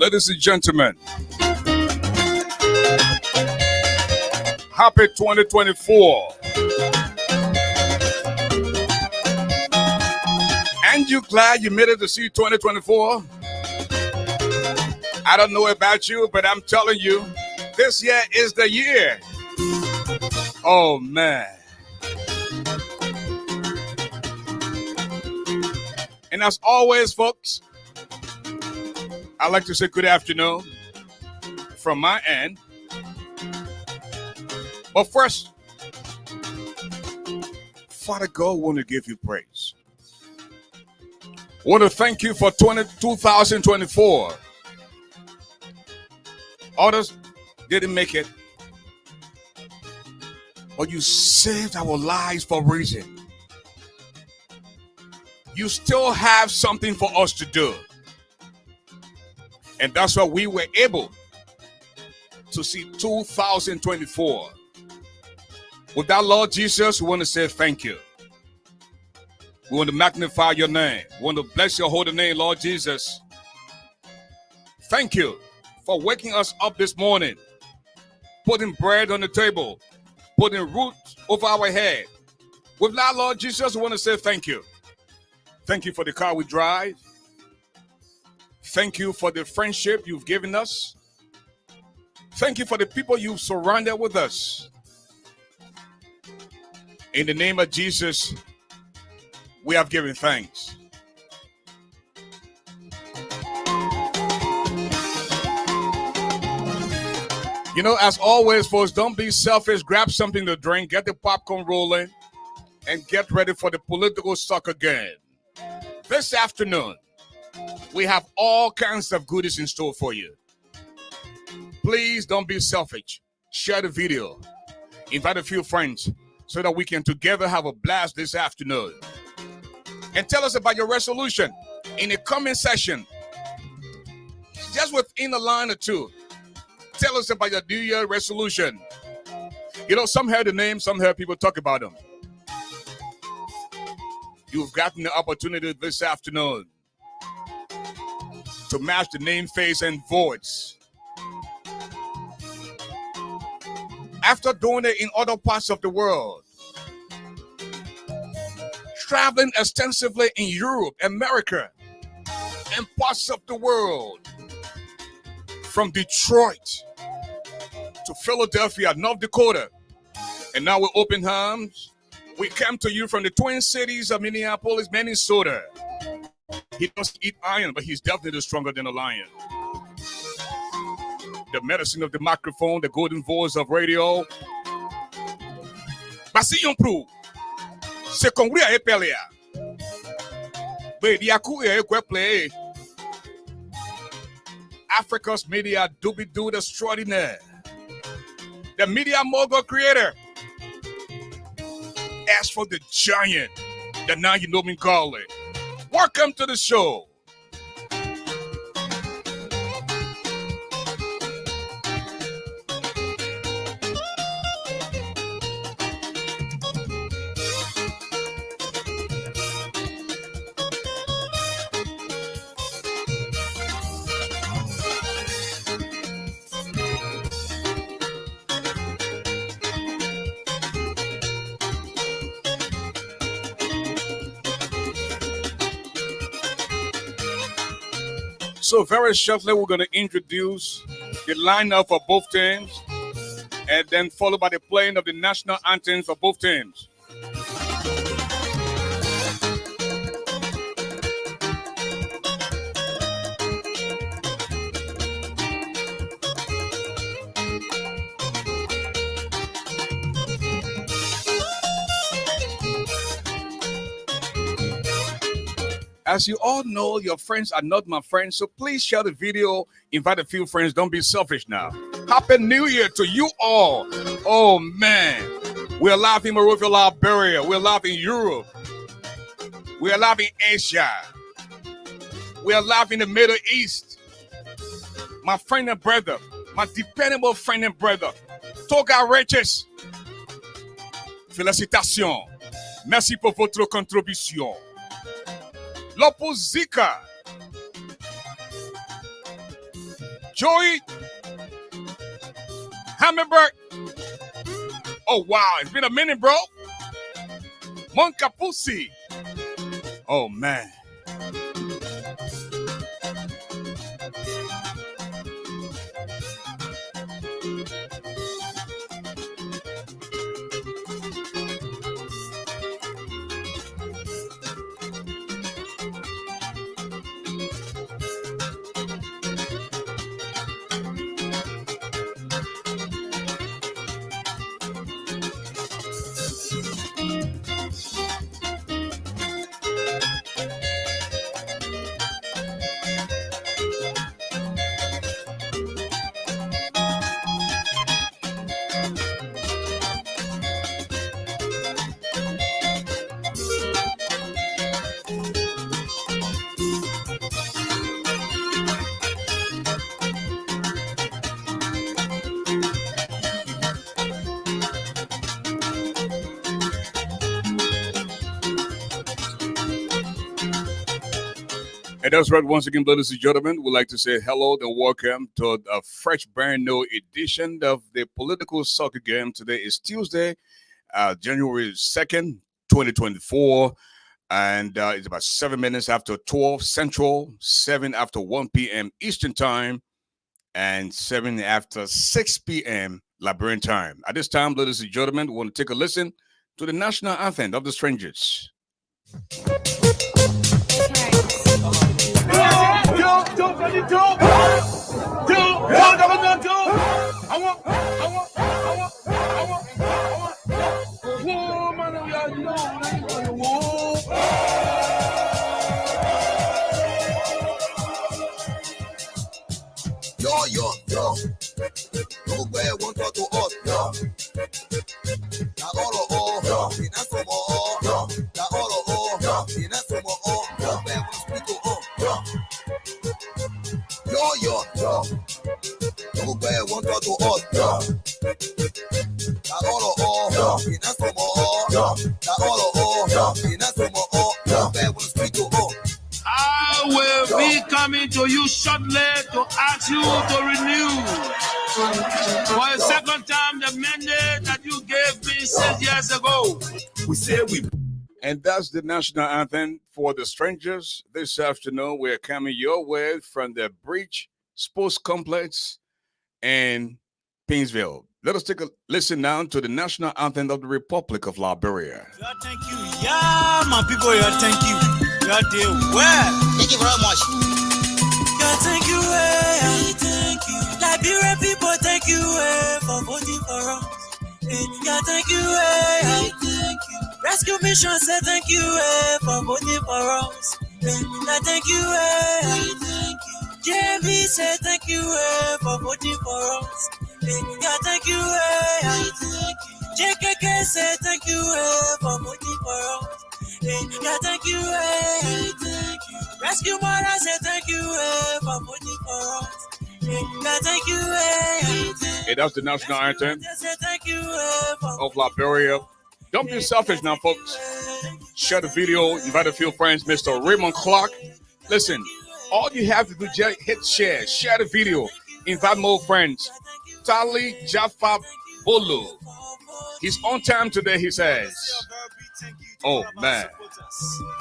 Ladies and gentlemen, happy 2024. And you glad you made it to see 2024? I don't know about you, but I'm telling you, this year is the year. Oh, man. And as always, folks, I'd like to say good afternoon from my end. But first, Father God, I want to give you praise. I want to thank you for 2024. Others didn't make it, but you saved our lives for a reason. You still have something for us to do. And that's why we were able to see 2024. With that, Lord Jesus, we want to say thank you. We want to magnify your name. We want to bless your holy name, Lord Jesus. Thank you for waking us up this morning, putting bread on the table, putting roof over our head. With that, Lord Jesus, we want to say thank you. Thank you for the car we drive. Thank you for the friendship you've given us. Thank you for the people you've surrounded with us. In the name of Jesus, we have given thanks. You know, as always, folks, don't be selfish. Grab something to drink, get the popcorn rolling, and get ready for the political soccer game. This afternoon, we have all kinds of goodies in store for you. Please don't be selfish. Share the video. Invite a few friends so that we can together have a blast this afternoon. And tell us about your resolution in the comment section. Just within a line or two. Tell us about your New Year resolution. You know, some heard the name, some heard people talk about them. You've gotten the opportunity this afternoon to match the name, face, and voice. After doing it in other parts of the world, traveling extensively in Europe, America, and parts of the world, from Detroit to Philadelphia, North Dakota, and now with open arms, we come to you from the Twin Cities of Minneapolis, Minnesota. He doesn't eat iron, but he's definitely stronger than a lion. The medicine of the microphone, the golden voice of radio. Basi yon prou. Se kongri a epele ya. Be diaku e kwe play. Africa's media doobie-doo extraordinaire. The media mogul creator. As for the giant, the now you know me call it. Welcome to the show. So very shortly, we're going to introduce the lineup for both teams and then followed by the playing of the national anthems for both teams. As you all know, your friends are not my friends, so please share the video, invite a few friends, don't be selfish now. Happy New Year to you all. Oh man, we're live in Monrovia, Liberia, we're live in Europe, we're live in Asia, we're live in the Middle East. My friend and brother, my dependable friend and brother, Toga Regis. Félicitations. Merci pour votre contribution. L'opposica. Joey Hammerberg. Oh, wow. It's been a minute, bro. Monkapusi. Oh, man. And that's right. Once again, ladies and gentlemen, we'd like to say hello and welcome to a fresh, brand new edition of the Political Soccer Game. Today is Tuesday, January 2nd, 2024. And it's about 7 minutes after 12 Central, 7 after 1 p.m. Eastern Time, and 7 after 6 p.m. Liberian Time. At this time, ladies and gentlemen, we want to take a listen to the national anthem of the Strangers. Yo. Nowhere won't talk to us, yo. Na all, yo. In a sumo, yo. Na all, yo. In a sumo, yo. Nowhere won't speak to us, yo. Yo. Nowhere won't talk to us, yo. Na all, yo. In a sumo, yo. Na all, yo. In a sumo, nowhere won't speak to us. I will be coming to you shortly to ask you to renew for a second time the mandate that you gave me 6 years ago. And that's the national anthem for the Strangers. This afternoon, we're coming your way from the Bridge Sports Complex in Painesville. Let us take a listen now to the national anthem of the Republic of Liberia. Yeah, thank you. Yeah, my people, yeah, thank you. Yeah, dear, well. Thank you very much. Yeah, thank you. Thank you. Liberia people, thank you for voting for us. Yeah, thank you. Thank you. Rescue Mission say thank you for voting for us. Yeah, thank you. Thank you. JB say thank you for voting for us. Yeah, thank you. Thank you. JKK say thank you for voting for us. Yeah, thank you. Thank you. Rescue Mother say thank you for voting for us. Yeah, thank you. Hey, that's the national anthem Thank you of Liberia. Don't be selfish now, folks. Share the video. Invite a few friends. Mr. Raymond Clark. Listen, all you have to do is hit share. Share the video. Invite more friends. Tali Jaffa Bolu. He's on time today, he says. Oh, man.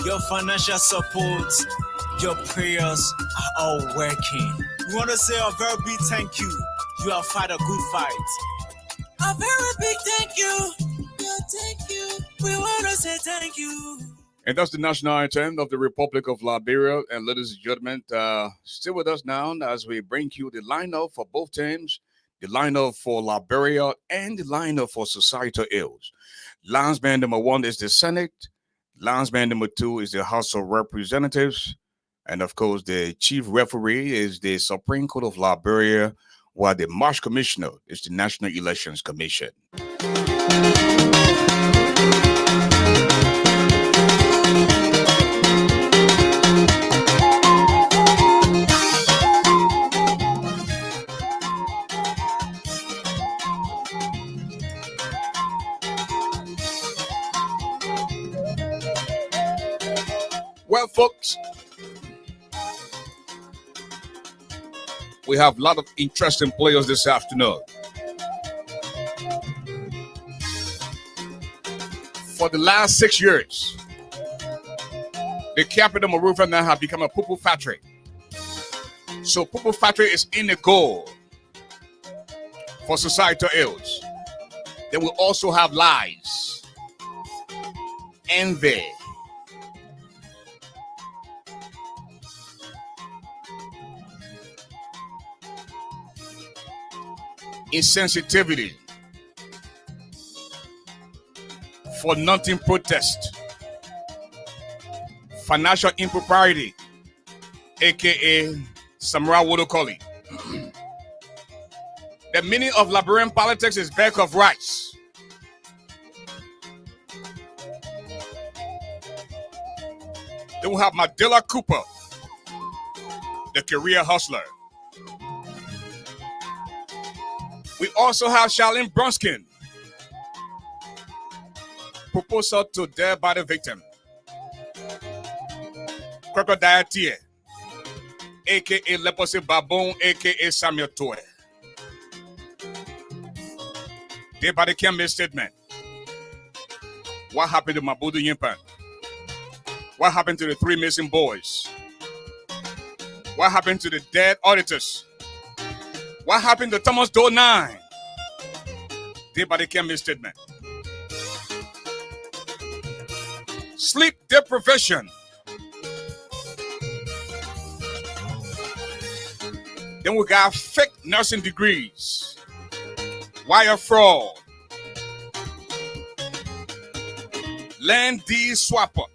Your financial support, your prayers are all working. We want to say a very big thank you. You have fought a good fight. A very big thank you. Yeah, thank you. We want to say thank you. And that's the national anthem of the Republic of Liberia. And ladies and gentlemen, stay with us now as we bring you the lineup for both teams, the lineup for Liberia, and the lineup for Societal Ills. Linesman number 1 is the Senate. Linesman number 2 is the House of Representatives. And of course, the chief referee is the Supreme Court of Liberia, while the March Commissioner is the National Elections Commission. Well, folks, We have a lot of interesting players this afternoon. For the last 6 years, the capital Monrovia now have become a poo-poo factory. So poo-poo factory is in the goal for societal ills. They will also have lies, envy, insensitivity, for nothing protest, financial impropriety, aka Samurai Wodokoli. The meaning of Liberian politics is bag of rice. Then we have Madilla Cooper, the career hustler. We also have Charlene Bronskin, proposal to death by the victim. Crocodile Tear, aka Leprosy Baboon, aka Samuel TUE. Dead by the Campbell statement. What happened to Mabudu Yimpan? What happened to the 3 missing boys? What happened to the dead auditors? What happened to Thomas Doe 9? Dead by the Campbell statement. Sleep deprivation. Then we got fake nursing degrees, wire fraud, land deed swapper.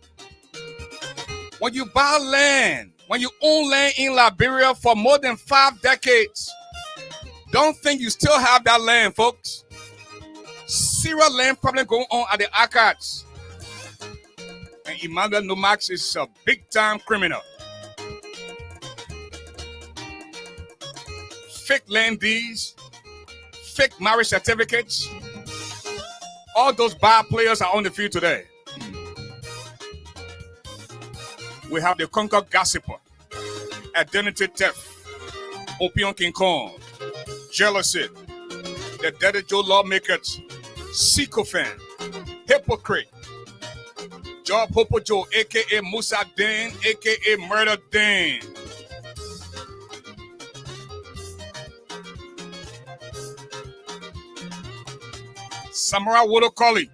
When you buy land, when you own land in Liberia for more than 5 decades, don't think you still have that land, folks. Serial land problem going on at the archives. And Emmanuel Nomax is a big-time criminal. Fake land deeds, fake marriage certificates. All those bad players are on the field today. We have the Concord gossiper, identity theft, opium King Kong, jealousy, the Daddy Joe lawmakers, sycophant, hypocrite, Job Hopo Joe, aka Musa Dan, aka Murder Dan. Samurai Wodokoli.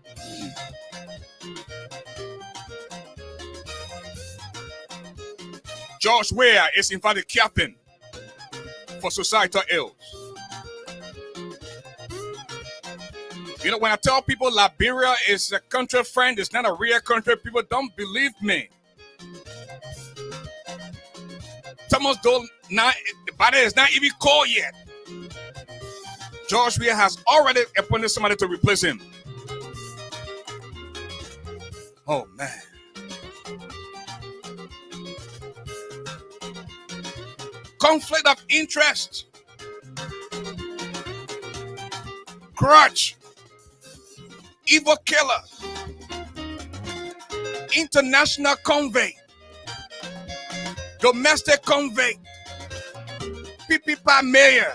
George Ware is in fact the captain for societal ills. You know, when I tell people Liberia is a country friend, it's not a real country, people don't believe me. Thomas Doe, the body is not even cold yet. George Weah has already appointed somebody to replace him. Oh, man. Conflict of interest. Crutch. Evil killer. International convict. Domestic convict. Pipipa mayor.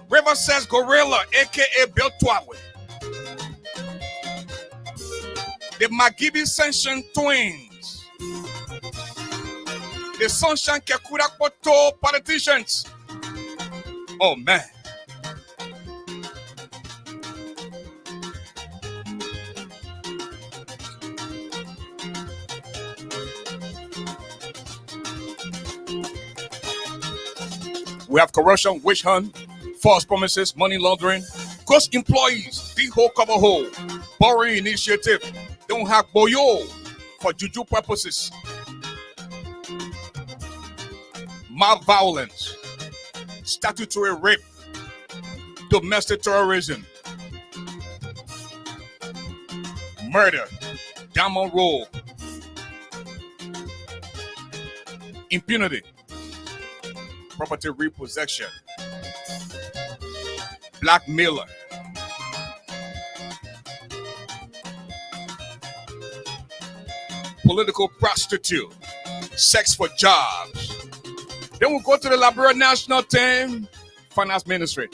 River says Gorilla, aka Bill Twawe. The Magibi Sunshine twins. The Sunshine Kekura Poto politicians. Oh man. We have corruption, witch hunt, false promises, money laundering, ghost employees, big hole cover hole, borrowing initiative, don't have boyo for juju purposes, mob violence, statutory rape, domestic terrorism, murder, diamond roll, impunity, property repossession, blackmailer, political prostitute, sex for jobs, Then we'll go to the Liberia National Team, Finance Ministry,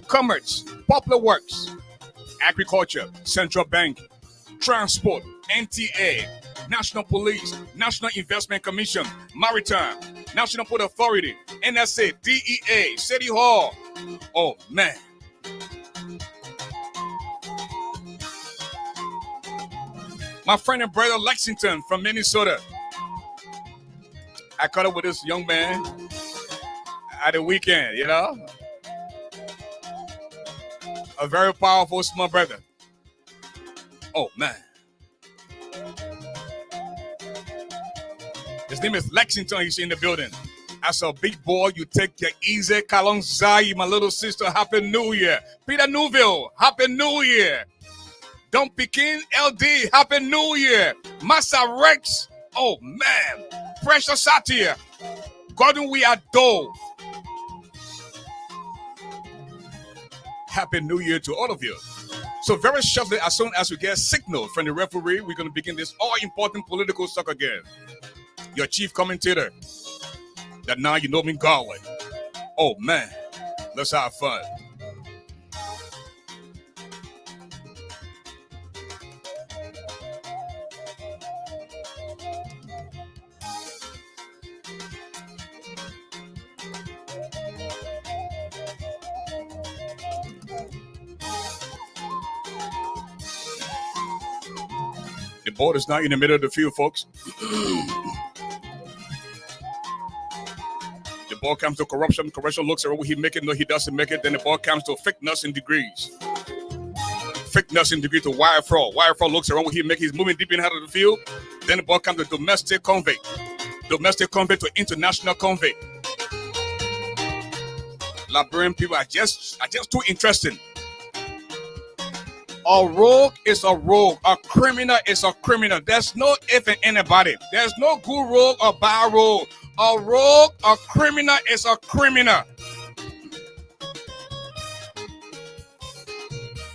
Commerce, Public Works, Agriculture, Central Bank, Transport, NTA, National Police, National Investment Commission, Maritime, National Port Authority, NSA, DEA, City Hall. Oh, man. My friend and brother Lexington from Minnesota. I caught up with this young man at the weekend, you know. A very powerful small brother. Oh, man. His name is Lexington. He's in the building. I said, big boy, you take your easy. Kalong Zai, my little sister, Happy New Year. Peter Newville, Happy New Year. Don Pekin, LD, Happy New Year. Massa Rex, oh man. Precious Satir. Gordon, we adore. Happy New Year to all of you. So very shortly, as soon as we get a signal from the referee, we're going to begin this all-important political soccer game. Your chief commentator, that now you know me Galway. Oh man, let's have fun. The ball is now in the middle of the field, folks. The ball comes to corruption. Corruption looks at what he make it. No, he doesn't make it. Then the ball comes to fakeness in degrees. Fakeness in degree to wire fraud. Wire fraud looks around what he make. He's moving deep in out of the field. Then the ball comes to domestic convict. Domestic convict to international convict. Liberian people are just too interesting. A rogue is a rogue. A criminal is a criminal. There's no if and anybody. There's no good rogue or bad rogue. A rogue, a criminal is a criminal.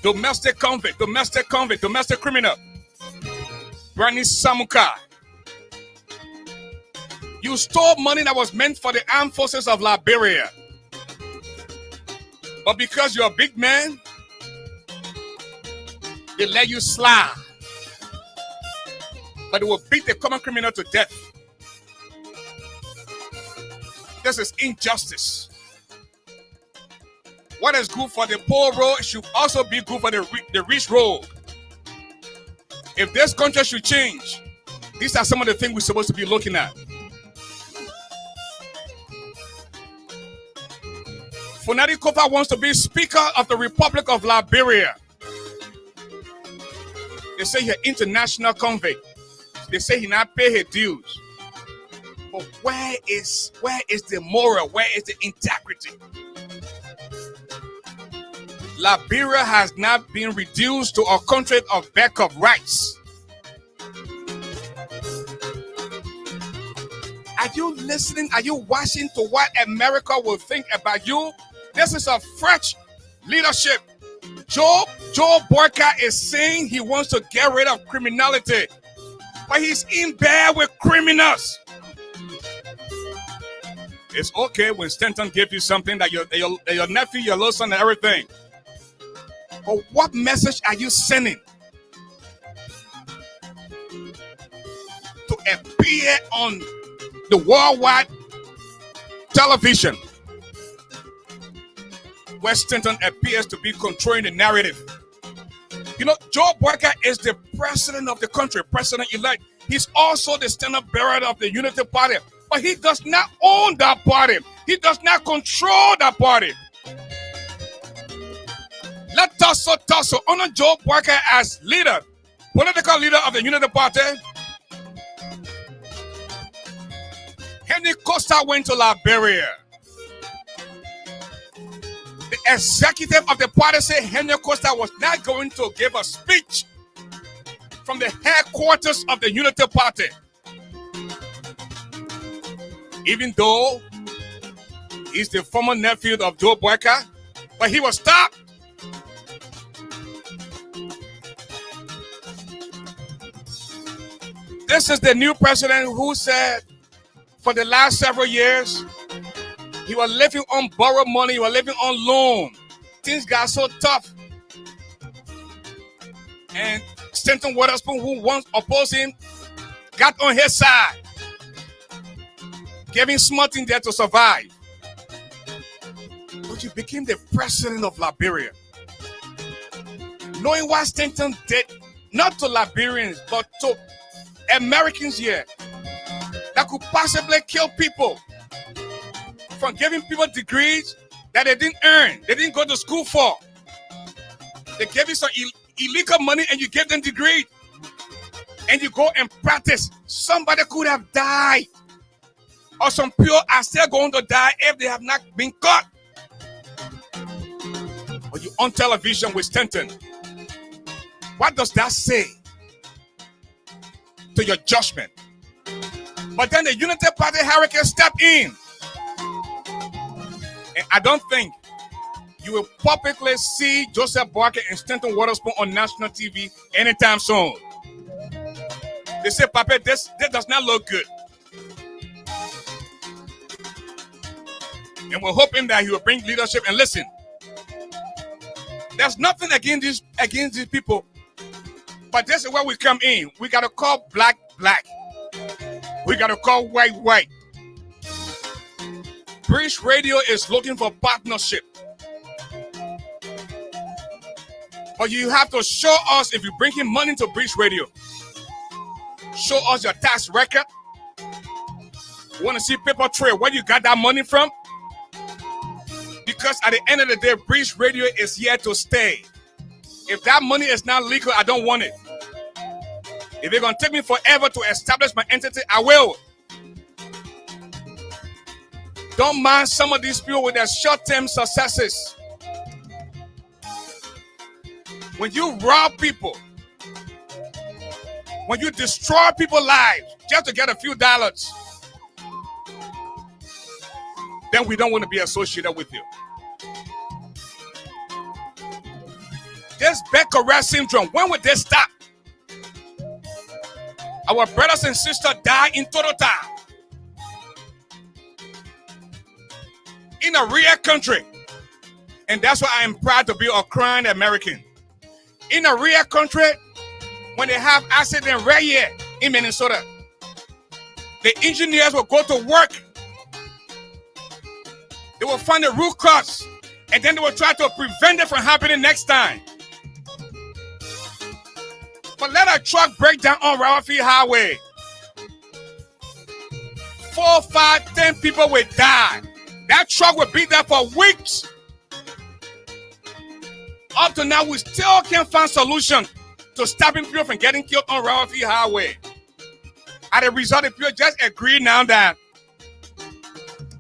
Domestic convict, domestic criminal. Brani Samuka. You stole money that was meant for the armed forces of Liberia. But because you're a big man, they let you slide. But they will beat the common criminal to death. This is injustice. What is good for the poor rogue should also be good for the rich rogue. If this country should change, these are some of the things we're supposed to be looking at. Funadi Kofa wants to be Speaker of the Republic of Liberia. They say he's international convict. They say he not pay his dues. But where is the moral? Where is the integrity? Liberia has not been reduced to a country of back of rights. Are you listening? Are you watching to what America will think about you? This is a French leadership. Joe Boyka is saying he wants to get rid of criminality, but he's in bed with criminals. It's okay when Stanton gives you something that your nephew, your little son, and everything. But what message are you sending to appear on the worldwide television where Stanton appears to be controlling the narrative? You know, Joe Boyka is the president of the country, president-elect. He's also the standard bearer of the Unity Party. But he does not own that party. He does not control that party. Let Tussle honor Joe Boyka as leader, political leader of the Unity Party. Henry Costa went to Liberia. The executive of the party said Henry Costa was not going to give a speech from the headquarters of the Unity Party. Even though he's the former nephew of Joe Boyka, but he was stopped. This is the new president who said for the last several years He was living on borrowed money. He was living on loan. Things got so tough. And Stanton Witherspoon, who once opposed him, got on his side. Gave him something there to survive. But you became the president of Liberia. Knowing what Stanton did, not to Liberians, but to Americans here, that could possibly kill people. From giving people degrees that they didn't earn, they didn't go to school for. They gave you some illegal money and you gave them degrees. And you go and practice. Somebody could have died. Or some people are still going to die if they have not been caught. But you on television with Stanton. What does that say to your judgment? But then the Unity Party hurricane stepped in. And I don't think you will publicly see Joseph Barker and Stanton Witherspoon on national TV anytime soon. They say, Papa, this does not look good. And we're hoping that he will bring leadership. And listen, there's nothing against these people. But this is where we come in. We got to call black, black. We got to call white, white. British Radio is looking for partnership. But you have to show us, if you bring in money to British Radio, show us your tax record. We want to see paper trail, where you got that money from. Because at the end of the day, British Radio is here to stay. If that money is not legal, I don't want it. If it's going to take me forever to establish my entity, I will. Don't mind some of these people with their short-term successes. When you rob people, when you destroy people's lives just to get a few dollars, then we don't want to be associated with you. This Becquerel syndrome, when would this stop? Our brothers and sisters die in total time. In a real country. And that's why I am proud to be a crying American. In a real country, when they have accident right here in Minnesota, the engineers will go to work. They will find the root cause, and then they will try to prevent it from happening next time. But let a truck break down on Ralphie Highway. 4, 5, 10 people will die. That truck will be there for weeks. Up to now, we still can't find solution to stopping people from getting killed on Ralphie Highway. As a result, the people just agree now that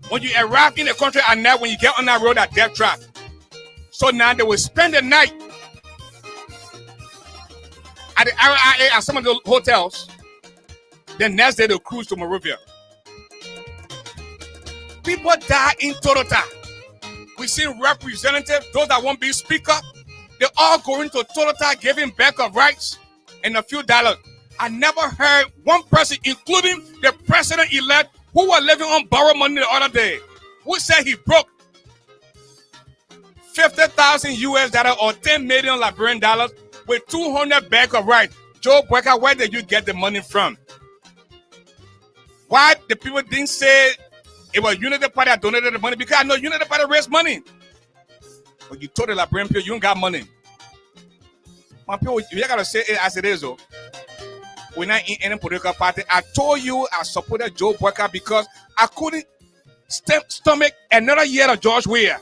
when you arrive in the country at night, when you get on that road, at death trap. So now they will spend the night at the RIA at some of the hotels. The next day they'll cruise to Monrovia. People die in total time. We see representatives, those that won't be speaker, they're all going to total time, giving back of rights and a few dollars. I never heard one person, including the president-elect, who was living on borrowed money the other day, who said he broke 50,000 US dollars or 10 million Liberian dollars with 200 bags of rice. Joe Brecker, where did you get the money from? Why the people didn't say it was Unity Party that donated the money? Because I know Unity Party raised money. But you told the Liberian people you don't got money. My people, you gotta say it as it is, though. We're not in any political party. I told you I supported Joe Brecker because I couldn't stomach another year of George Weah.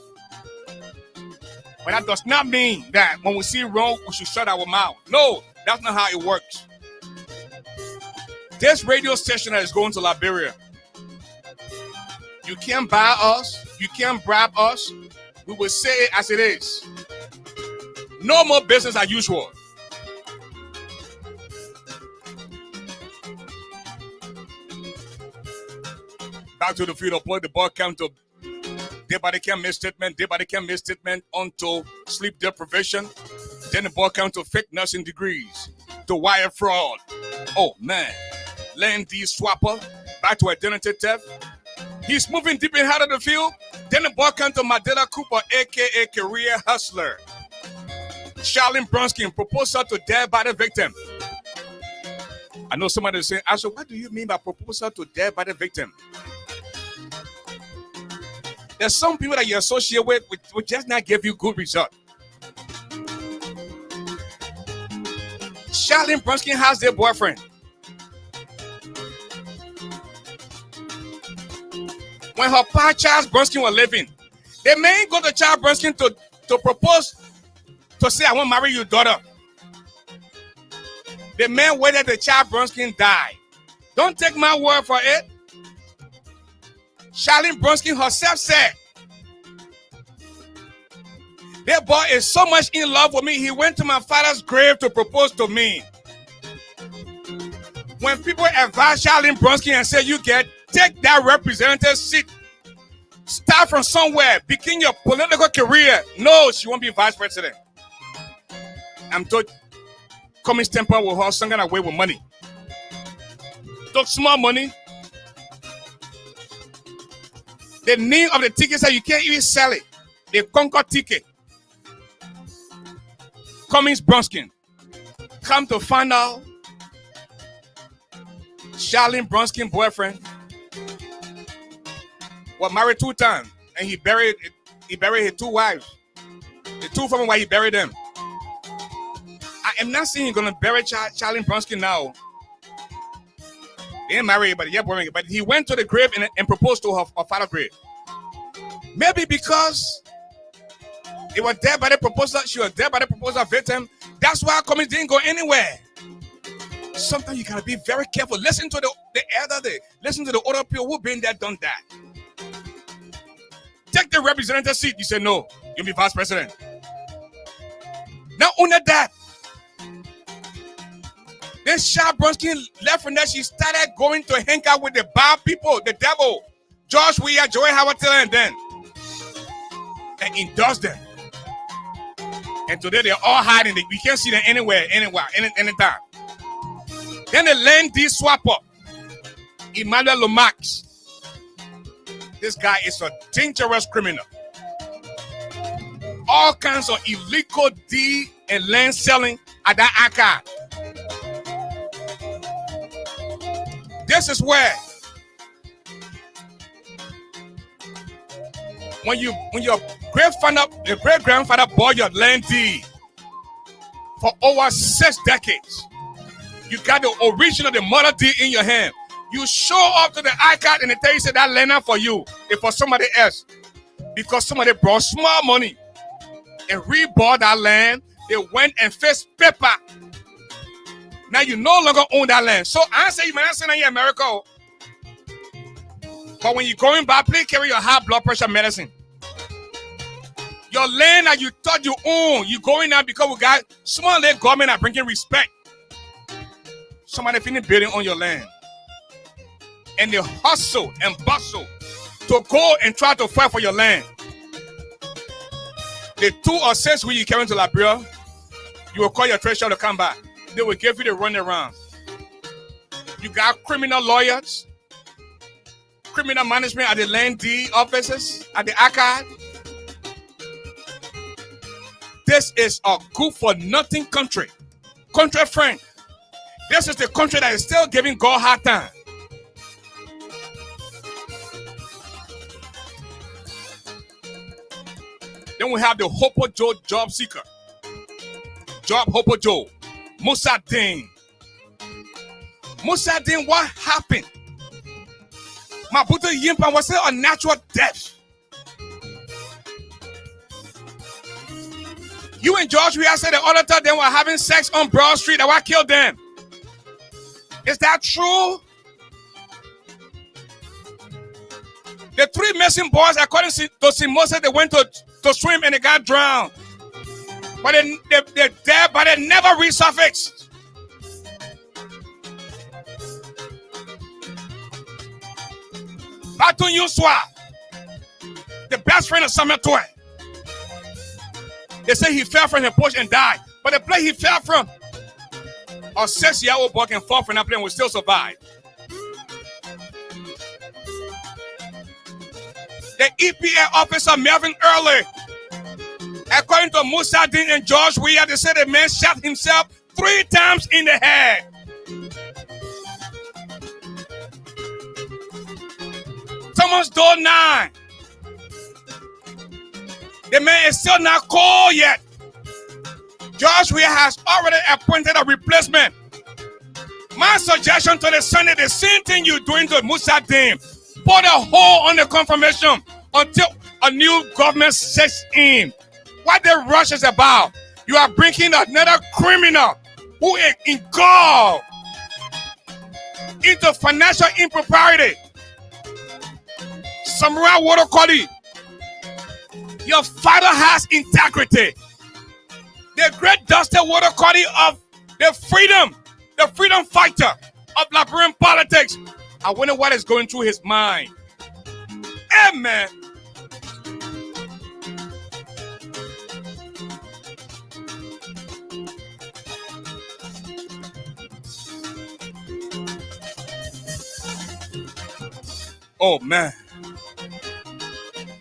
But that does not mean that when we see wrong, we should shut our mouth. No, that's not how it works. This radio station that is going to Liberia, you can't buy us, you can't bribe us. We will say it as it is. No more business as usual. Back to the field of play. The ball came to day by day can misstatement, day by day can misstatement onto sleep deprivation. Then the ball came to fake nursing degrees, to wire fraud. Oh man, Land D Swapper back to identity theft. He's moving deep in out of the field. Then the boy came to Madela Cooper, aka Career Hustler. Charlene Brunskin proposed her to death by the victim. I know somebody is saying, Asha, what do you mean by proposal to death by the victim? There's some people that you associate with will just not give you good result. Charlene Brunskin has their boyfriend. When her pa Charles Brunskin was living, the man go to Charles Brunskin to propose, to say, I want to marry your daughter. The man waited till Charles Brunskin died. Don't take my word for it. Charlene Brunskin herself said, that boy is so much in love with me, he went to my father's grave to propose to me. When people advise Charlene Brunskin and say, take that representative seat, start from somewhere, begin your political career. No, she won't be vice president. I'm told, coming temper with her, singing away with money. Took small money. The name of the ticket said you can't even sell it. The Concord ticket. Cummings Brunskin. Come to find out, Charlene Brunskin boyfriend was married 2 times, and he buried his 2 wives. The 2 from why he buried them. I am not saying he's gonna bury Charlene Brunskin now. They ain't married, but but he went to the grave and proposed to her father's grave. Maybe because they were dead by the proposal, she was dead by the proposal victim. That's why Cummings didn't go anywhere. Sometimes you gotta be very careful. Listen to the elder, listen to the older people who've been there, done that. Take the representative seat. You say no, you'll be vice president. Not only that, then Charlene Brunskin left from there. She started going to hang out with the bad people, the devil, George Weah, Joey Howard Taylor, and then and endorsed them. And today they're all hiding. We can't see them anywhere, anytime. Then the land deed swapper, Emmanuel Lomax. This guy is a dangerous criminal. All kinds of illegal deed and land selling at that archive. This is where when your great grandfather bought your land deed for over 6 decades, you got the original, the mother deed in your hand. You show up to the archive and they tell you say that land not for you, it's for somebody else. Because somebody brought small money and rebought that land. They went and fixed paper. Now you no longer own that land. So I say you might not say that in America. But when you're going back, please carry your high blood pressure medicine. Your land that you thought you own, you going now because we got small little government are bringing respect. Somebody finished building on your land. And they hustle and bustle to go and try to fight for your land. The 2 or 6 weeks you carry into Liberia, you will call your treasurer to come back. They will give you the runaround. You got criminal lawyers, criminal management at the land deed offices, at the archive. This is a good for nothing country. Country friend. This is the country that is still giving God hard time. Then we have the Hopo Joe job seeker. Job Hopo Joe. Musadin. Musadin, what happened? Mabuto Yimpan, was it a natural death? You and George Weah said the other time they were having sex on Broad Street. That what killed them. Is that true? The 3 missing boys, according to Simone, they went to swim and they got drowned. But they're dead, but they never resurfaced. Batun Yuswa, the best friend of Samuel Toy. They say he fell from the porch and died. But the place he fell from, a 6-year-old boy can fall from that plane and will still survive. The EPA officer Melvin Early, according to Musadin and George Weah, they said the man shot himself 3 times in the head. Thomas Doe 9. The man is still not called yet. George Weah has already appointed a replacement. My suggestion to the Senate, the same thing you're doing to Musadin, put a hold on the confirmation until a new government sets in. What the rush is about? You are bringing another criminal who is engulfed into financial impropriety. Samurai Watercoli, your father has integrity. The great Dusty Watercoli of the freedom fighter of Liberian politics. I wonder what is going through his mind. Amen. Oh man.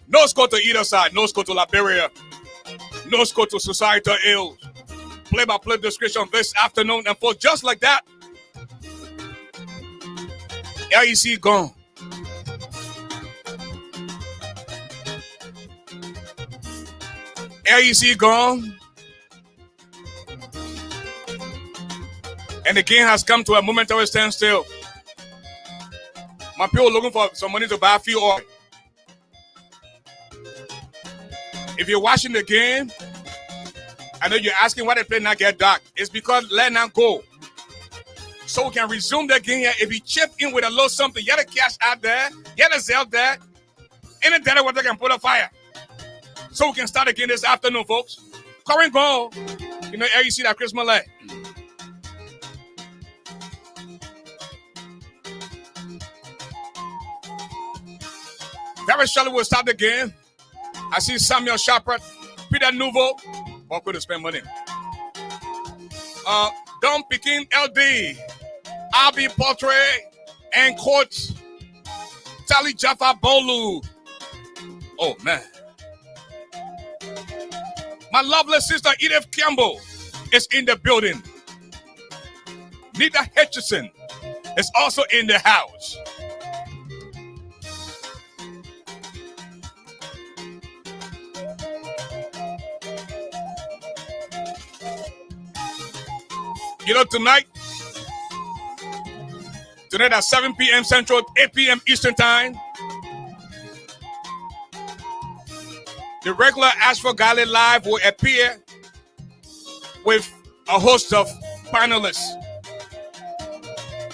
No score to either side. No score to Liberia. No score to societal ills. Play-by-play description this afternoon. And for just like that, LEC gone. LEC gone. And the game has come to a momentary standstill. My people looking for some money to buy fuel oil. If you're watching the game, I know you're asking why the play not get dark. It's because let not go. So we can resume the game here. If you chip in with a little something, get the cash out there, get a Zelle there, any data what they can put a fire. So we can start again this afternoon, folks. Current goal. You know, you see that Christmas light. Very shortly we'll start the game. I see Samuel Shepard, Peter Nouveau. Or could spend money. Don Pekin LD, Abi Portrait, and Coach Tali Jaffa Bolu. Oh man. My lovely sister Edith Campbell is in the building. Nita Hutchison is also in the house. You know, tonight at 7 p.m. Central, 8 p.m. Eastern Time, the regular Ashford Galley Live will appear with a host of panelists.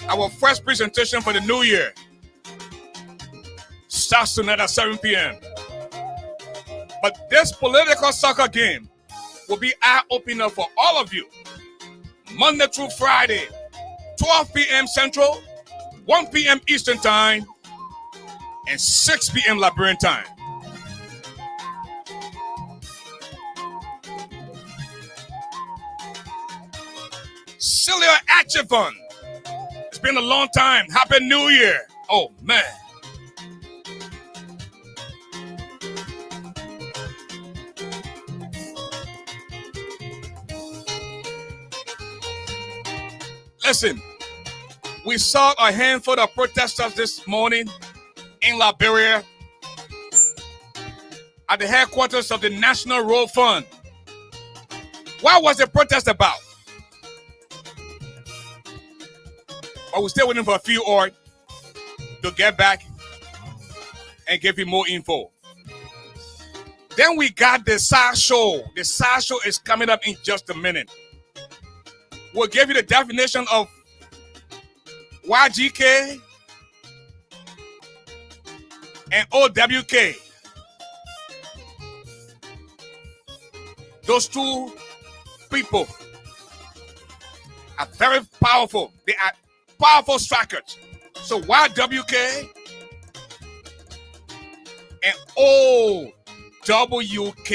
Our first presentation for the new year starts tonight at 7 p.m. But this political soccer game will be eye-opener for all of you. Monday through Friday, 12 p.m. Central, 1 p.m. Eastern Time, and 6 p.m. Liberian Time. Celia Achevon. It's been a long time. Happy New Year. Oh, man. Listen, we saw a handful of protesters this morning in Liberia at the headquarters of the National Road Fund. What was the protest about? But we're still waiting for a few hours to get back and give you more info. Then we got the SAR show. The SAR show is coming up in just a minute. We'll give you the definition of YGK and OWK. Those two people are very powerful. They are powerful strikers. So YWK and OWK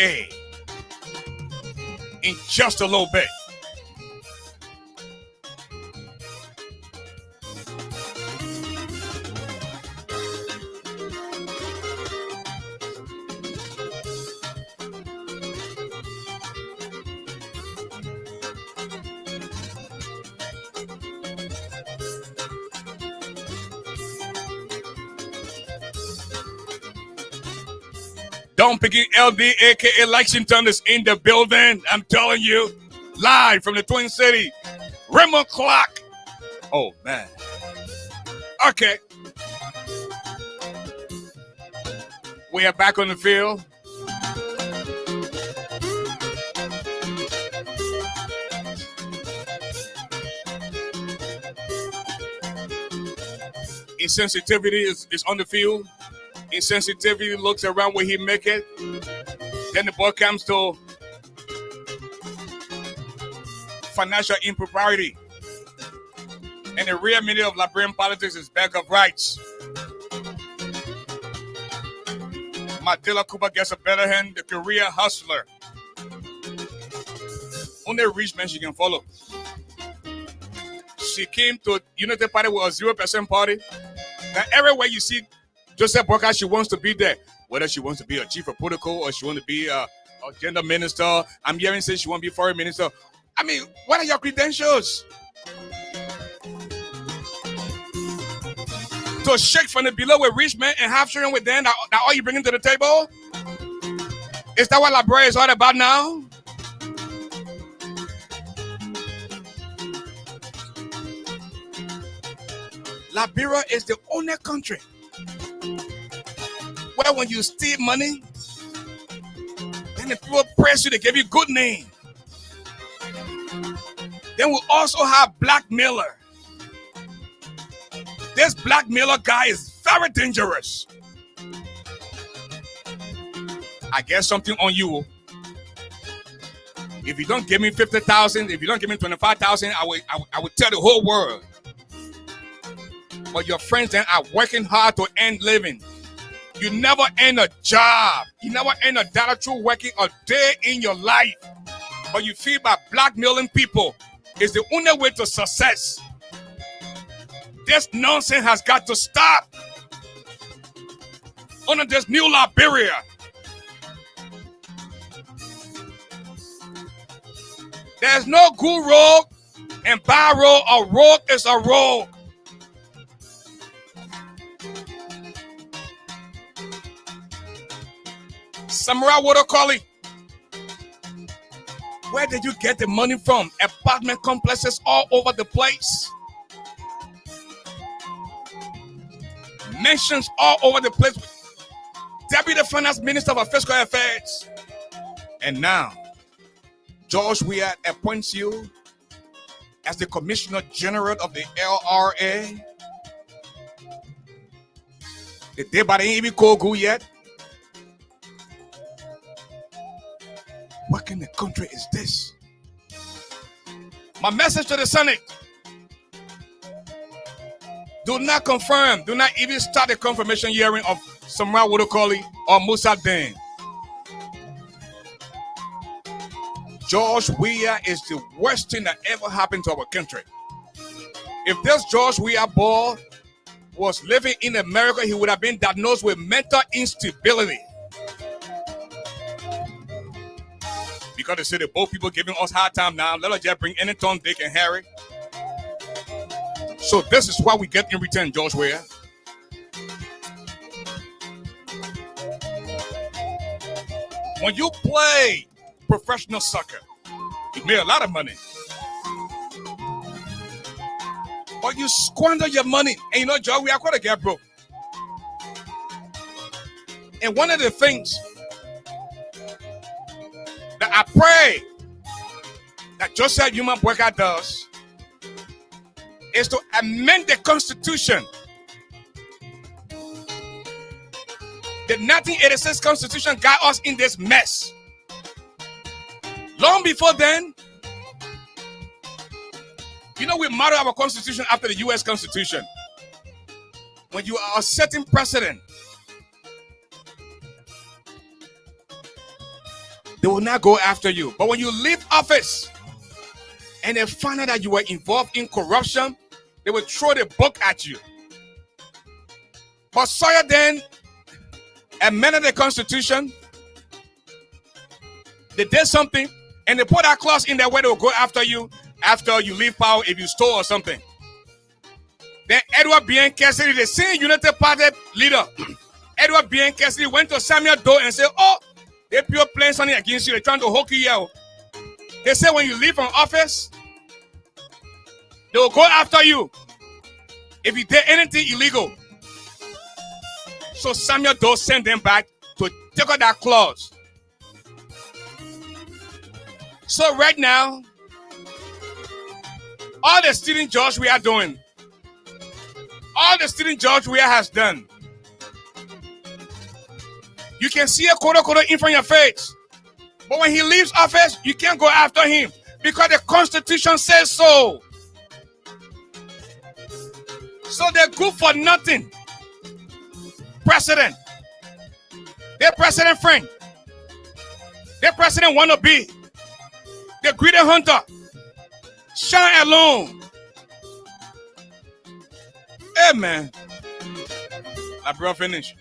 in just a little bit. Don't Picking LD, aka Lexington, is in the building. I'm telling you, live from the Twin City. Raymond Clark. Oh man. Okay. We are back on the field. Insensitivity is on the field. Insensitivity looks around where he make it. Then the ball comes to financial impropriety. And the real meaning of Liberian politics is bag of rights. Matilla Cooper gets a better hand, the career hustler. Only a rich man she can follow. She came to Unity Party with a 0% party. Now everywhere you see Joseph Burkhardt, she wants to be there. Whether she wants to be a chief of protocol or she wants to be a gender minister. I'm hearing say she wants to be foreign minister. I mean, what are your credentials? To shake from the below with rich men and have children with them, that all you bringing to the table? Is that what Liberia is all about now? Liberia is the only country where when you steal money, then the people praise you, they give you good name. Then we also have blackmailer. This blackmailer guy is very dangerous. I get something on you. If you don't give me 50,000, if you don't give me 25,000, I will tell the whole world. But your friends then are working hard to earn living. You never earn a job. You never earn a dollar through working a day in your life. But you feel by blackmailing people is the only way to success. This nonsense has got to stop. Under this new Liberia. There's no good rogue and bad rogue. A rogue is a rogue. Samurai Watercolly. Where did you get the money from? Apartment complexes all over the place. Mansions all over the place. Deputy Finance Minister for Fiscal Affairs. And now, George Weah appoints you as the Commissioner General of the LRA. The day by the ain't even called good yet. What kind of country is this? My message to the Senate. Do not confirm. Do not even start the confirmation hearing of Samurai Watercolly or Musa Dan. George Weah is the worst thing that ever happened to our country. If this George Weah boy was living in America, he would have been diagnosed with mental instability. Because they say that both people giving us hard time now. Let us just bring any Tom, Dick, and Harry. So this is what we get in return, George Weah. When you play professional soccer, you make a lot of money. But you squander your money. And you know, George Weah, quite a get broke. And one of the things that I pray that Joseph Human Worker does is to amend the Constitution. The 1986 Constitution got us in this mess. Long before then, you know, we model our Constitution after the U.S. Constitution. When you are setting precedent, they will not go after you. But when you leave office and they find out that you were involved in corruption, they will throw the book at you. But Sawyer then amended the Constitution. They did something and they put that clause in there where they will go after you after you leave power if you stole or something. Then Edward Bien Cassidy, the same United Party leader, Edward B. Cassidy went to Samuel Doe and said, oh, they pure playing something against you. They're trying to hook you out. They said when you leave from office, they will go after you if you did anything illegal. So Samuel Doe sent them back to take out that clause. So right now, all the student judge we are doing, all the student judge we has done, you can see a quote in front of your face. But when he leaves office, you can't go after him because the Constitution says so. So they're good for nothing. President. Their president friend. Their president wannabe. The greedy hunter. Shine alone. Hey man. My bro finish.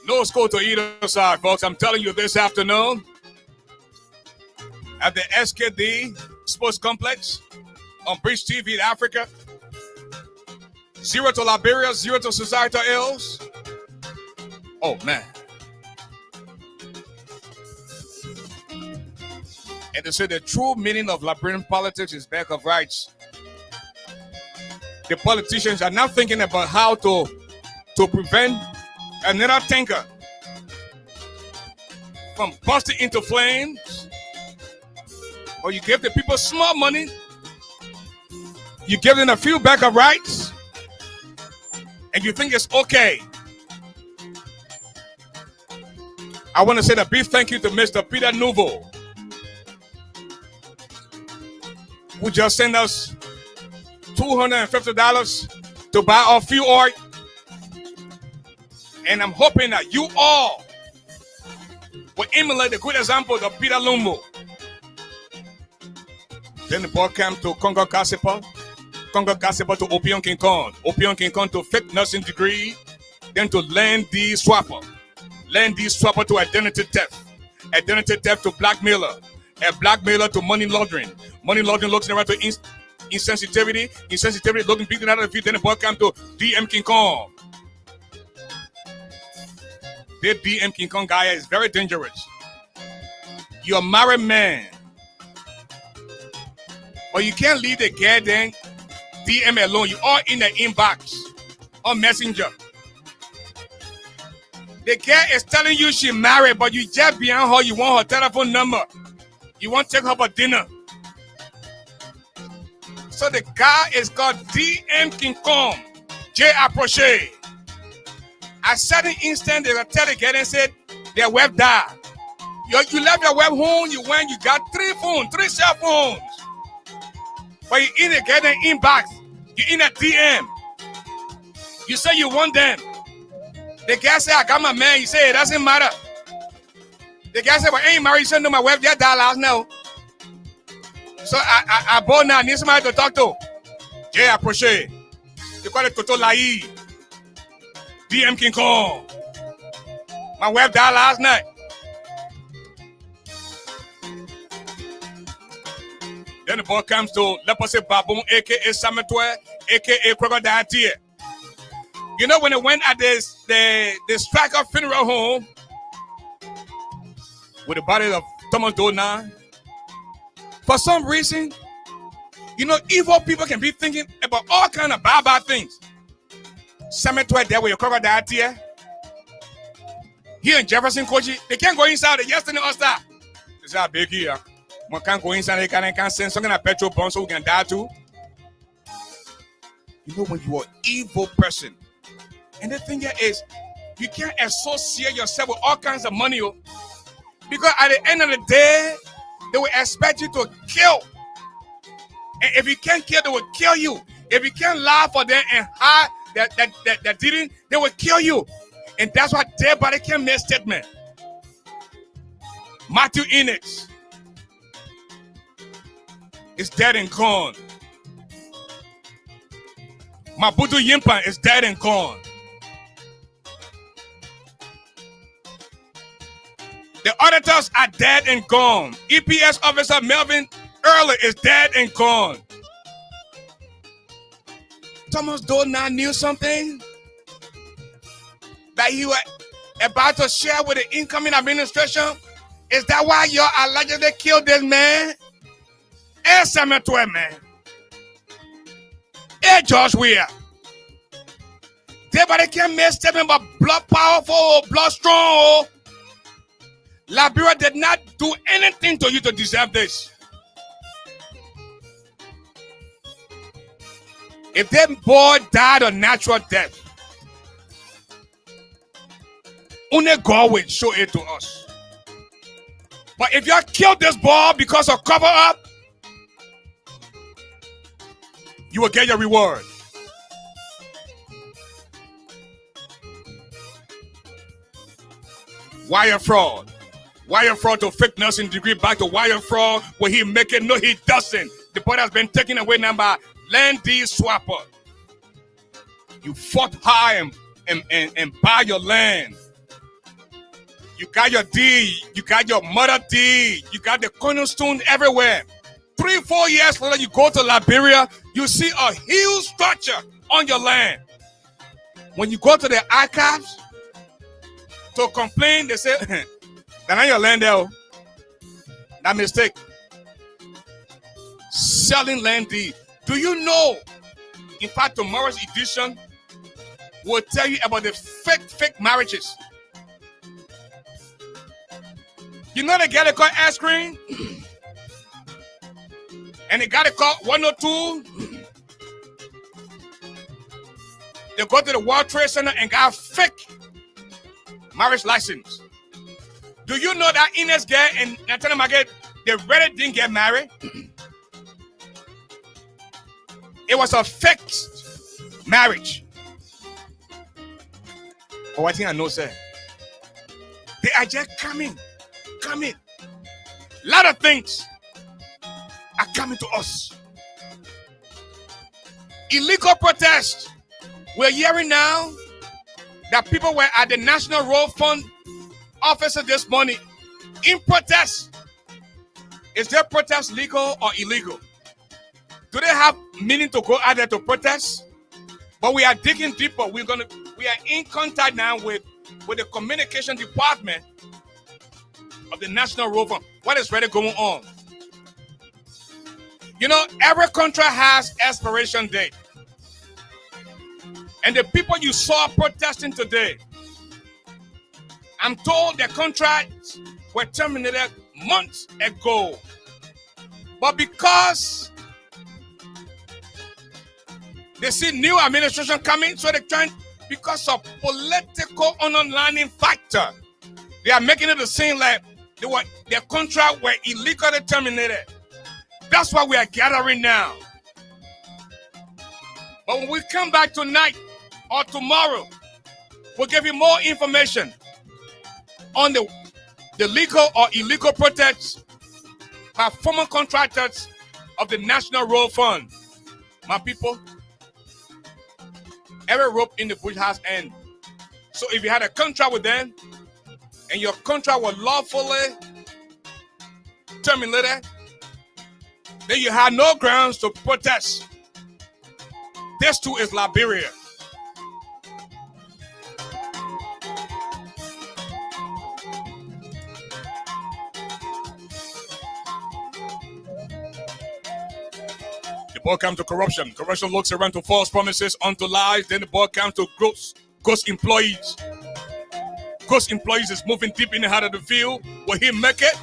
No score to either side, folks. I'm telling you this afternoon at the SKD Sports Complex on Bridge TV in Africa. 0 to Liberia, 0 to Societal Ills. Oh, man. And they say the true meaning of Liberian politics is back of rights. The politicians are now thinking about how to prevent another tanker from busting into flames. Or you give the people small money, you give them a few back of rights, and you think it's okay. I want to say a big thank you to Mr. Peter Nouveau, who just sent us $250 to buy our fuel oil. And I'm hoping that you all will emulate the good example of Peter Lumbo. Then the ball came to Congo Kasipa to Opion King Kong. Opion King Kong to fake nursing degree. Then to Land D Swapper. Land D Swapper to identity theft. Identity theft to blackmailer. And blackmailer to money laundering. Money laundering looking around to insensitivity. Insensitivity looking beating out of the feet. Then the ball came to DM King Kong. The DM King Kong guy is very dangerous. You're a married man. But you can't leave the goddamn DM alone. You are in the inbox on Messenger. The girl is telling you she married, but you just behind her. You want her telephone number. You want to take her for dinner. So the guy is called DM King Kong. J. Approche. At certain instant, they will tell the girl and said their wife died. You left your wife home, you went, you got 3 cell phones. But you in the goddamn inbox, you in a DM. You say you want them. The guy said, I got my man. You say, it doesn't matter. The guy said, well, I ain't married. You said, no, my wife just died last night. So I bought now. I need somebody to talk to. Jay Approche. They call it Toto Lai. DM King Kong. My wife died last night. Then the ball comes to Lepose Baboon, aka Sametwe, aka Crocodile Tear. You know when they went at the striker funeral home with the body of Thomas Dona, for some reason, you know, evil people can be thinking about all kind of bad things. Cemetery there with your crocodile tear. Here in Jefferson, Koji, they can't go inside. They just in the All-Star. It's a big here. One can't go inside. They can't send some kind of petrol bomb so we can die too. You know when you are an evil person. And the thing here is, you can't associate yourself with all kinds of money. Because at the end of the day, they will expect you to kill. And if you can't kill, they will kill you. If you can't lie for them and hide that didn't, they will kill you. And that's why dead body can make a statement. Matthew Enix is dead and gone. Mabudu Yimpa is dead and gone. The auditors are dead and gone. EPS officer Melvin Early is dead and gone. Thomas Doe knew something that he was about to share with the incoming administration. Is that why you allegedly killed this man? Hey, Samuel man. Hey, George Weir. Everybody can make statement about blood powerful, blood strong. Liberia did not do anything to you to deserve this. If that boy died a natural death, only God will show it to us. But if you killed this boy because of cover up, you will get your reward. Wire fraud. Wire fraud to fake nursing degree back to wire fraud. Will he make it? No, he doesn't. The boy has been taken away now by land deed swapper. You fought high and buy your land. You got your deed. You got your mother deed. You got the cornerstone everywhere. 3-4 years later, you go to Liberia, you see a huge structure on your land. When you go to the archives to complain, they say, that's not your land there. That mistake. Selling land deed. Do you know? In fact, tomorrow's edition will tell you about the fake marriages. You know they get a called ice cream? And they got a call 102. They go to the World Trade Center and got a fake marriage license. Do you know that Ines girl and Natana Maget, they really didn't get married? It was a fake marriage. Oh, I think I know, sir. They are just coming. A lot of things are coming to us. Illegal protests. We're hearing now that people were at the National Road Fund office this morning in protest. Is their protest legal or illegal? Do they have meaning to go out there to protest? But we are digging deeper. We are in contact now with the communication department of the National Road Fund. What is really going on? You know, every contract has expiration date. And the people you saw protesting today, I'm told their contracts were terminated months ago. But because they see new administration coming, so they're trying, because of political underlining factor, they are making it the same like their contract were illegally terminated. That's why we are gathering now. But when we come back tonight or tomorrow, we'll give you more information on the legal or illegal protests by former contractors of the National Road Fund. My people, every rope in the bush has end. So if you had a contract with them and your contract was lawfully terminated, then you had no grounds to protest. This too is Liberia. The boy comes to corruption. Corruption looks around to false promises, unto lies. Then the boy comes to ghost employees. Ghost employees is moving deep in the heart of the field. Will he make it?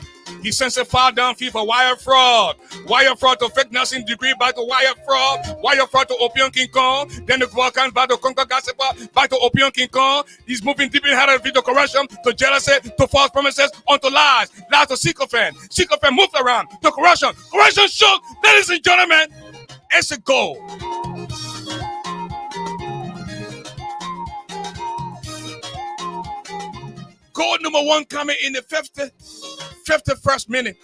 He sends a file down fee for wire fraud. Wire fraud to fake nursing degree, back to wire fraud. Wire fraud to Opium King Kong. Then the boy comes back to Conquer Gossiper, back to Opium King Kong. He's moving deep in the heart of the field to corruption, to jealousy, to false promises, unto lies. Lies to sycophant. Sycophant moves around to corruption. Corruption shook, ladies and gentlemen. It's a goal. Goal number one coming in the 51st minute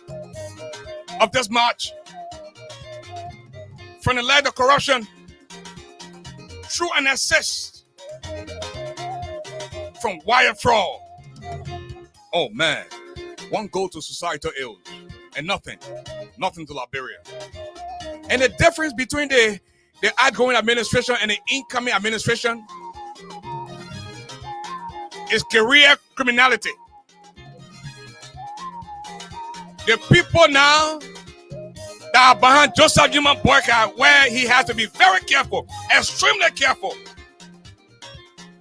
of this march. From the leg of corruption through an assist from wire fraud. Oh man. One go to societal ills and nothing to Liberia. And the difference between the outgoing administration and the incoming administration is career criminality. The people now that are behind Joseph Human Boycott, where he has to be very careful, extremely careful.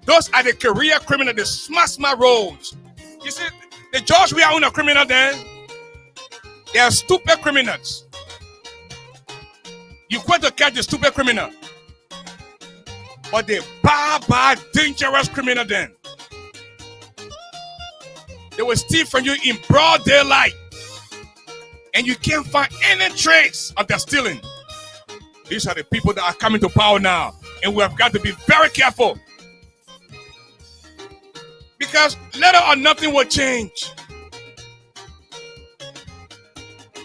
Those are the career criminals, the smart roads. You see, the George we are on a criminal then, they are stupid criminals. You going to catch the stupid criminal. But the bad, dangerous criminal then. They will steal from you in broad daylight. And you can't find any trace of their stealing. These are the people that are coming to power now. And we have got to be very careful. Because little or nothing will change.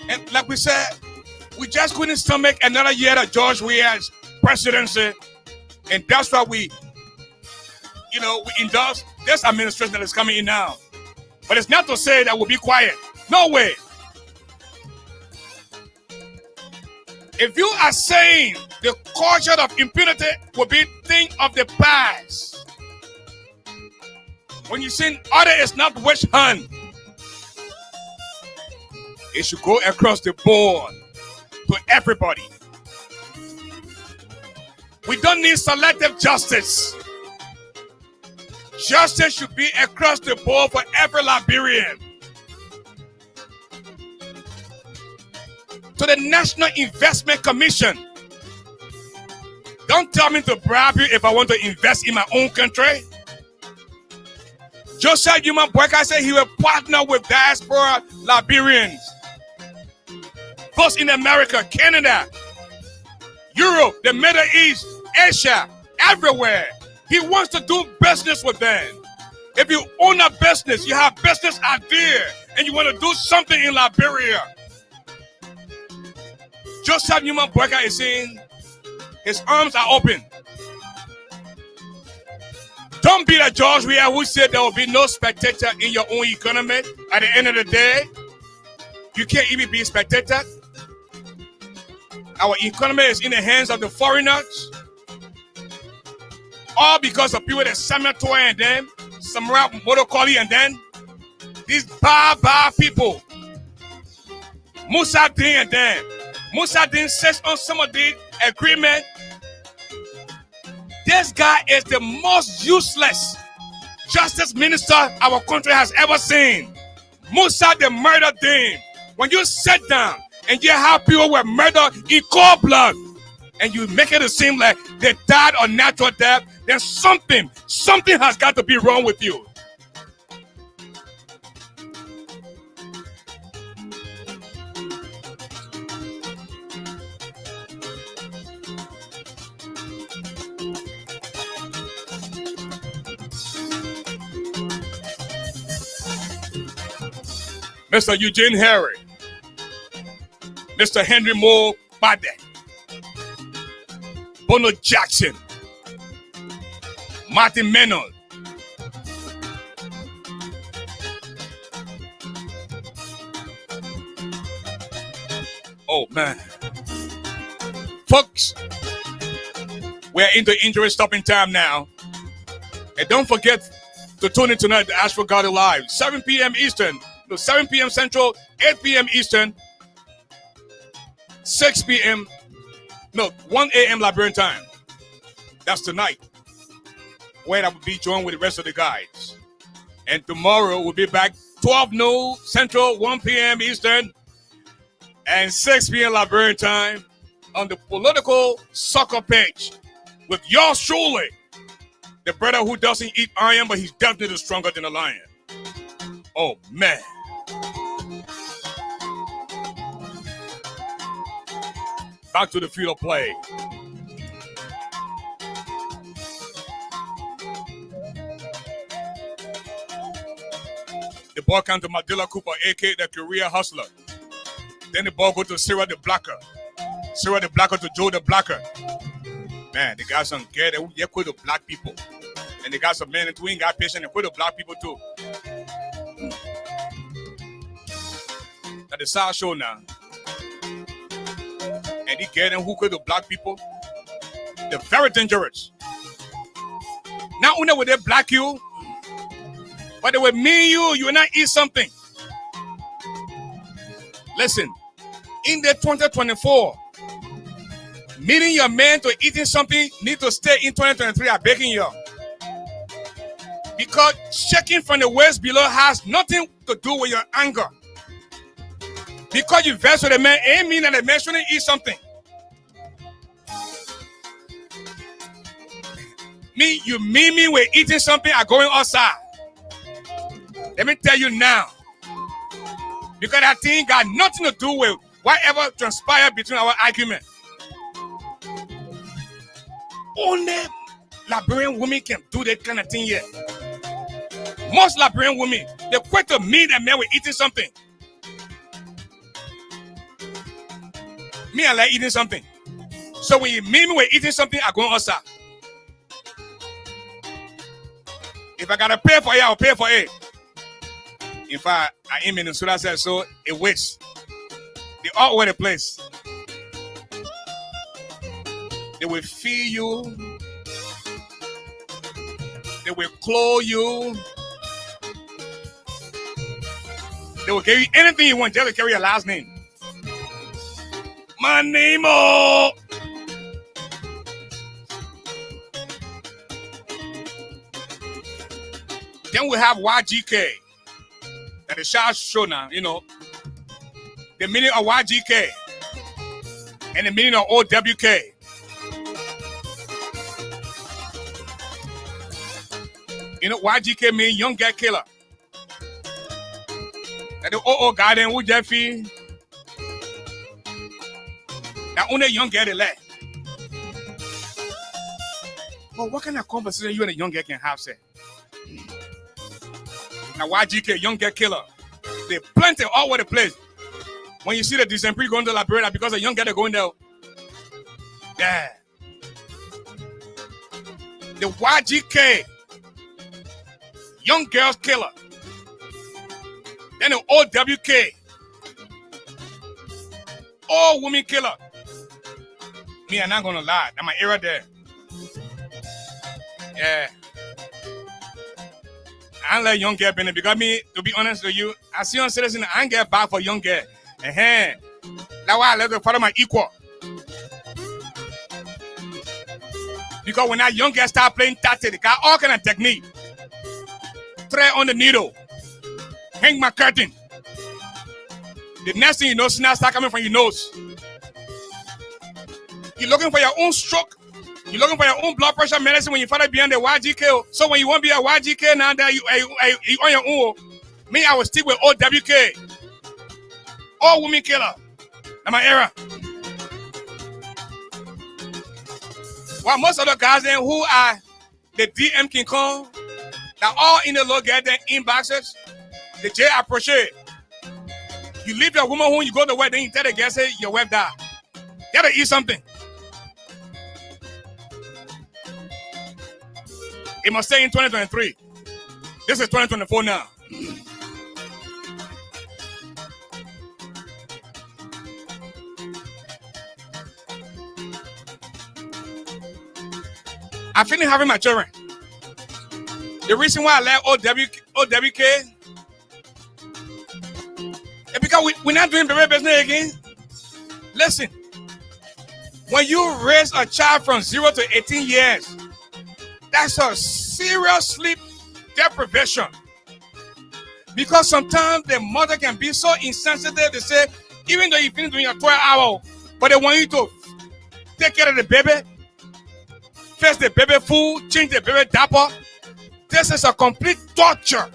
And like we said, we just couldn't stomach another year of George Weah's presidency. And that's why we endorse this administration that is coming in now. But it's not to say that we'll be quiet. No way. If you are saying the culture of impunity will be a thing of the past, when you say order is not witch hunt, it should go across the board to everybody. We don't need selective justice. Justice should be across the board for every Liberian. To the National Investment Commission. Don't tell me to bribe you if I want to invest in my own country. Joseph Human Boycott said he will partner with diaspora Liberians. Those in America, Canada, Europe, the Middle East, Asia, everywhere. He wants to do business with them. If you own a business, you have business idea, and you want to do something in Liberia, Joseph Human Boycott is saying his arms are open. Don't be the George Weah who said there will be no spectator in your own economy. At the end of the day, you can't even be a spectator. Our economy is in the hands of the foreigners. All because of people that Samuel and them, Samuel Modokoli and then these bad people. Musa Din and them. Musa Din says on some of the agreement, this guy is the most useless justice minister our country has ever seen. Musa the murder Din. When you sit down and you have people were murdered in cold blood, and you make it seem like they died on natural death, then something has got to be wrong with you. Mr. Eugene Harry, Mr. Henry Moore Bade, Bono Jackson, Martin Menon, oh man, folks, we're into injury stopping time now, and don't forget to tune in tonight to Ask for God Live, 7 p.m. Eastern, 7 p.m. Central, 8 p.m. Eastern, 6 p.m. 1 a.m. Liberian time. That's tonight, where I will be joined with the rest of the guys. And tomorrow we'll be back 12 noon Central, 1 p.m. Eastern, and 6 p.m. Liberian time on the political soccer page with yours truly, the brother who doesn't eat iron, but he's definitely stronger than a lion. Oh man. Back to the field of play. The ball comes to Madilla Cooper, aka the career hustler. Then the ball goes to Sarah the Blacker. Sarah the Blacker to Joe the Blacker. Man, they got some get it. They quit the black people. And they got some men and twin got patient and quit the black people too. at the South Shore now. And he getting hooked to black people. They're very dangerous. Not only will they black you, but they will mean you will not eat something. Listen, in the 2024, meeting your man to eating something need to stay in 2023. I'm begging you. Because checking from the waist below has nothing to do with your anger. Because you vex with a man, ain't mean that the man shouldn't eat something. You mean me with eating something or going outside. Let me tell you now. Because that thing got nothing to do with whatever transpired between our argument. Only Liberian women can do that kind of thing here. Most Liberian women, they quit to meet a man with eating something. Me, I like eating something. So when you meet me with eating something, I go outside. If I gotta pay for it, I'll pay for it. In fact, I am in Minnesota, said so it waits. They all over the place. They will feed you. They will clothe you. They will give you anything you want just to carry your last name. My name, oh. Then we have YGK. That is South Shore now, you know. The meaning of YGK and the meaning of OWK. You know, YGK means young girl killer. That the OO garden with Jeffy. That only young girl they let. But what kind of conversation you and a young girl can have, say? Now YGK, young girl killer. They plenty all over the place. When you see the December going to Liberia because a young girl going there. Yeah. The YGK, young girls killer. Then the OWK, all women killer. Me, I'm not gonna lie. That's my era there. Yeah. I don't let young girl be in it because me, to be honest with you, I see on citizen, I ain't get bad for young girl. That's why I let them follow my equal. Because when that young girl start playing tactics, they got all kind of technique. Thread on the needle. Hang my curtain. The next thing you know, snap start coming from your nose. You're looking for your own stroke. You're looking for your own blood pressure medicine when you find out behind the YGK. So when you won't be a YGK now that you on your own. Me, I will stick with OWK. All women killer. That's my era. While most of the guys then who are the DM King Kong, they're all in the low get their inboxes. The J appreciate. You leave your woman home, you go to work, then you tell the guy say your wife died. You gotta eat something. It must say in 2023. This is 2024 now. I finished having my children. The reason why I left OWK is because we're not doing baby business again. Listen, when you raise a child from 0 to 18 years, that's a serious sleep deprivation. Because sometimes the mother can be so insensitive to say, even though you finish doing your 12 hours, but they want you to take care of the baby, fetch the baby food, change the baby diaper. This is a complete torture.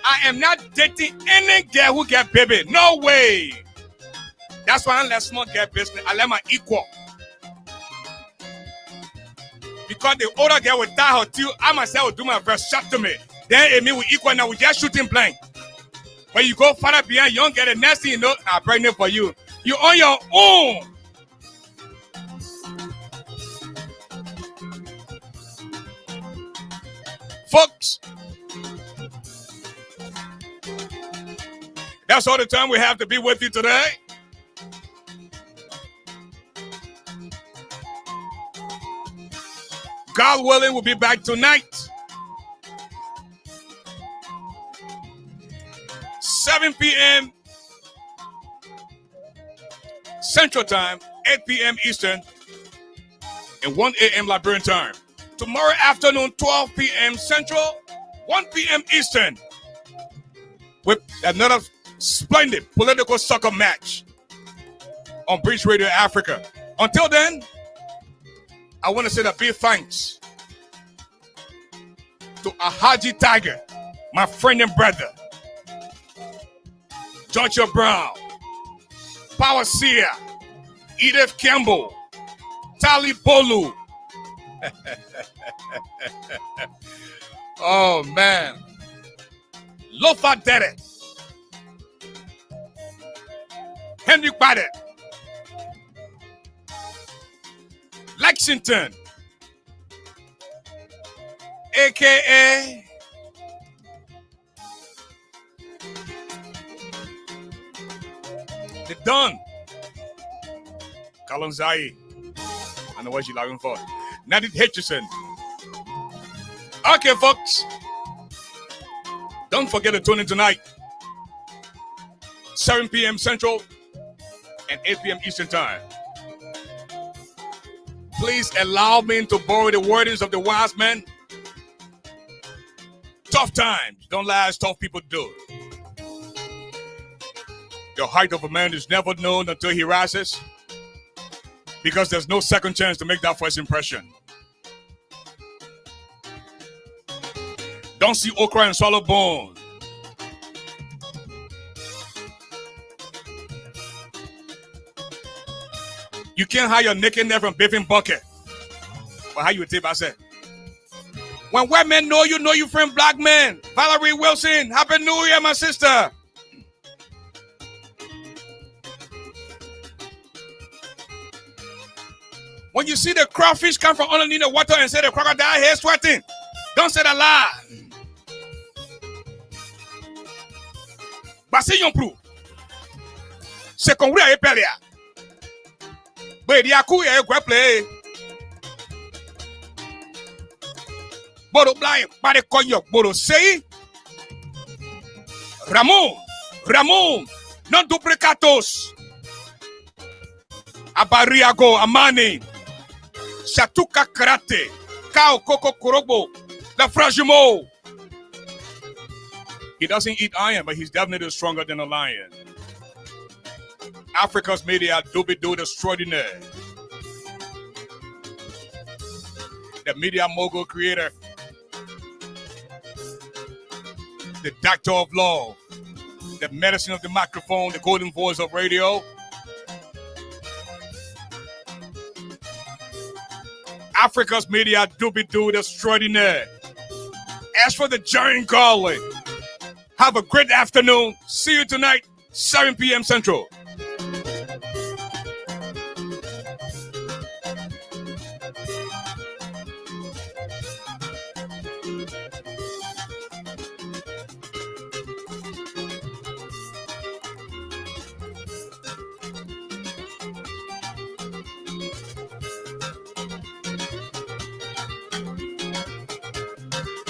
I am not dating any girl who get baby. No way. That's why I let small girl business. I let my equal. Because the older girl will tie her till I myself will do my best shot to me. Then it means we equal now. We just shooting blank. When you go farther behind, you don't get the next thing you know, I'm pregnant for you. You on your own. Folks, That's all the time we have to be with you today. God willing, we'll be back tonight. 7 p.m. Central Time, 8 p.m. Eastern, and 1 a.m. Liberian Time. Tomorrow afternoon, 12 p.m. Central, 1 p.m. Eastern, with another splendid political soccer match on Breach Radio Africa. Until then, I want to say a big thanks to Ahaji Tiger, my friend and brother, Georgia Brown, Power Sia, Edith Campbell, Tali Bolu. Oh man, Lofa Dere, Henry Badett, Lexington, aka the Don, Kalonzai. I know what you're looking for. Nadine Hitchison. Okay, folks. Don't forget to tune in tonight. 7 p.m. Central and 8 p.m. Eastern Time. Please allow me to borrow the wordings of the wise man. Tough times don't last, tough people do. The height of a man is never known until he rises, because there's no second chance to make that first impression. Don't see okra and swallow bone. You can't hide your nakedness from bathing bucket. But how you tip, I said. When white men know you from black men. Valerie Wilson, Happy New Year, my sister. When you see the crawfish come from underneath the water and say the crocodile here sweating, don't say that lie. Basi yon prou. Se kon wè pelia. Be di akou e gwe play. Bodo blay, pare koyok, bodo sei. Ramon, non duplicatos. Abariago, Amani. Shatuka Karate, Kao Koko Kurobo, the Fragimo. He doesn't eat iron, but he's definitely stronger than a lion. Africa's media do extraordinaire. The media mogul creator, the doctor of love, the medicine of the microphone, the golden voice of radio. Africa's media do extraordinaire. As for the giant garlic, have a great afternoon. See you tonight, 7 p.m. Central.